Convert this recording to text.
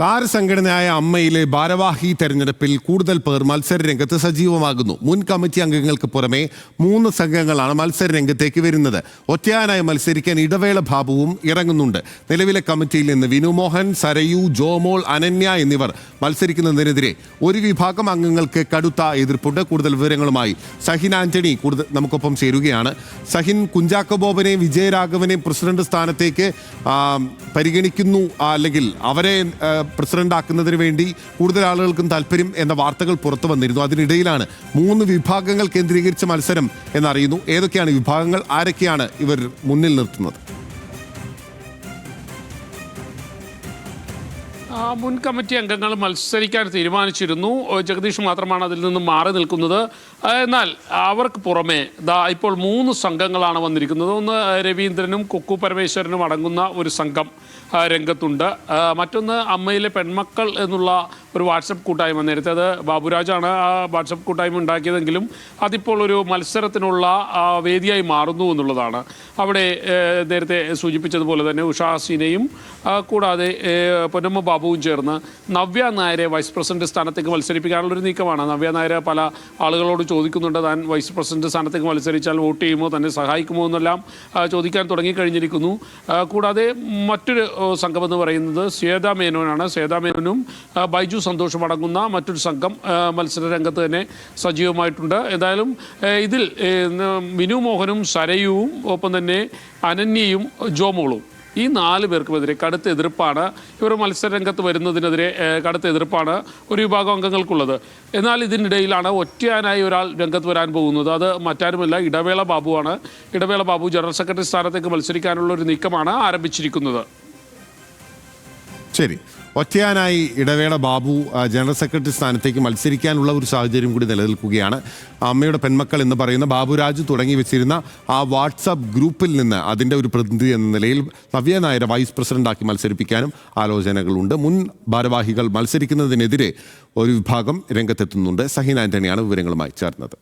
താരസംഘടനയായ അമ്മയിലെ ഭാരവാഹി തെരഞ്ഞെടുപ്പിൽ കൂടുതൽ പേർ മത്സരരംഗത്ത് സജീവമാകുന്നു. മുൻ കമ്മിറ്റി അംഗങ്ങൾക്ക് പുറമെ 3 സംഘങ്ങളാണ് മത്സരരംഗത്തേക്ക് വരുന്നത്. ഒറ്റയാനായി മത്സരിക്കാൻ ഇടവേള ബാബുവും ഇറങ്ങുന്നുണ്ട്. നിലവിലെ കമ്മിറ്റിയിൽ നിന്ന് വിനു മോഹൻ, സരയു, ജോമോൾ, അനന്യ എന്നിവർ മത്സരിക്കുന്നതിനെതിരെ ഒരു വിഭാഗം അംഗങ്ങൾക്ക് കടുത്ത എതിർപ്പുണ്ട്. കൂടുതൽ വിവരങ്ങളുമായി സഹിൻ ആന്റണി നമുക്കൊപ്പം ചേരുകയാണ്. സഹിൻ, കുഞ്ചാക്കോ ബോബനെയും വിജയരാഘവനെയും പ്രസിഡന്റ് സ്ഥാനത്തേക്ക് പരിഗണിക്കുന്നു, അല്ലെങ്കിൽ അവരെ പ്രസിഡന്റ് ആക്കുന്നതിന് വേണ്ടി കൂടുതൽ ആളുകൾക്കും താല്പര്യം എന്ന വാർത്തകൾ പുറത്തു വന്നിരുന്നു. അതിനിടയിലാണ് 3 വിഭാഗങ്ങൾ കേന്ദ്രീകരിച്ച മത്സരം എന്നറിയുന്നു. ഏതൊക്കെയാണ് വിഭാഗങ്ങൾ, ആരൊക്കെയാണ് ഇവർ മുന്നിൽ നിർത്തുന്നത്? മുൻ കമ്മിറ്റി അംഗങ്ങൾ മത്സരിക്കാൻ തീരുമാനിച്ചിരുന്നു. ജഗദീഷ് മാത്രമാണ് അതിൽ നിന്നും മാറി നിൽക്കുന്നത്. എന്നാൽ അവർക്ക് പുറമെ ഇപ്പോൾ 3 സംഘങ്ങളാണ് വന്നിരിക്കുന്നത്. ഒന്ന് രവീന്ദ്രനും കുക്കു പരമേശ്വരനും അടങ്ങുന്ന ഒരു സംഘം രംഗത്തുണ്ട്. മറ്റൊന്ന് അമ്മയിലെ പെൺമക്കൾ എന്നുള്ള ഒരു വാട്സപ്പ് കൂട്ടായ്മ. നേരത്തെ അത് ബാബുരാജാണ് ആ വാട്സപ്പ് കൂട്ടായ്മ ഉണ്ടാക്കിയതെങ്കിലും അതിപ്പോൾ ഒരു മത്സരത്തിനുള്ള വേദിയായി മാറുന്നു എന്നുള്ളതാണ്. അവിടെ നേരത്തെ സൂചിപ്പിച്ചതുപോലെ തന്നെ ഉഷാസിനെയും കൂടാതെ പൊന്നമ്മ ബാബുവും ചേർന്ന് നവ്യ നായരെ വൈസ് പ്രസിഡന്റ് സ്ഥാനത്തേക്ക് മത്സരിപ്പിക്കാനുള്ളൊരു നീക്കമാണ്. നവ്യ നായർ പല ആളുകളോട് ചോദിക്കുന്നുണ്ട്, താൻ വൈസ് പ്രസിഡന്റ് സ്ഥാനത്തേക്ക് മത്സരിച്ചാൽ വോട്ട് ചെയ്യുമോ, തന്നെ സഹായിക്കുമോ എന്നെല്ലാം ചോദിക്കാൻ തുടങ്ങിക്കഴിഞ്ഞിരിക്കുന്നു. കൂടാതെ മറ്റൊരു സംഘമെന്ന് പറയുന്നത് ശ്വേതാ മേനോനാണ്. ശ്വേതാ മേനോനും ബൈജു സന്തോഷം അടങ്ങുന്ന മറ്റൊരു സംഘം മത്സര രംഗത്ത് തന്നെ സജീവമായിട്ടുണ്ട്. എന്തായാലും ഇതിൽ വിനു മോഹനും സരയുവും ഒപ്പം തന്നെ അനന്യയും ജോമോളും ഈ 4 പേർക്കുമെതിരെ കടുത്ത എതിർപ്പാണ്. ഇവർ മത്സരരംഗത്ത് വരുന്നതിനെതിരെ കടുത്ത എതിർപ്പാണ് ഒരു വിഭാഗം അംഗങ്ങൾക്കുള്ളത്. എന്നാൽ ഇതിനിടയിലാണ് ഒറ്റയാനായി ഒരാൾ രംഗത്ത് വരാൻ പോകുന്നത്. അത് മറ്റാരുമല്ല, ഇടവേള ബാബുവാണ്. ഇടവേള ബാബു ജനറൽ സെക്രട്ടറി സ്ഥാനത്തേക്ക് മത്സരിക്കാനുള്ള ഒരു നീക്കമാണ് ആരംഭിച്ചിരിക്കുന്നത്. ശരി, ഒറ്റയാനായി ഇടവേള ബാബു ജനറൽ സെക്രട്ടറി സ്ഥാനത്തേക്ക് മത്സരിക്കാനുള്ള ഒരു സാഹചര്യം കൂടി നിലനിൽക്കുകയാണ്. അമ്മയുടെ പെൺമക്കൾ എന്ന് പറയുന്ന ബാബുരാജ് തുടങ്ങി വെച്ചിരുന്ന ആ വാട്സപ്പ് ഗ്രൂപ്പിൽ നിന്ന് അതിൻ്റെ ഒരു പ്രതിനിധി എന്ന നിലയിൽ നവ്യ നായരെ വൈസ് പ്രസിഡന്റാക്കി മത്സരിപ്പിക്കാനും ആലോചനകളുണ്ട്. മുൻ ഭാരവാഹികൾ മത്സരിക്കുന്നതിനെതിരെ ഒരു വിഭാഗം രംഗത്തെത്തുന്നുണ്ട്. സഹിൻ ആന്റണിയാണ് വിവരങ്ങളുമായി ചേർന്നത്.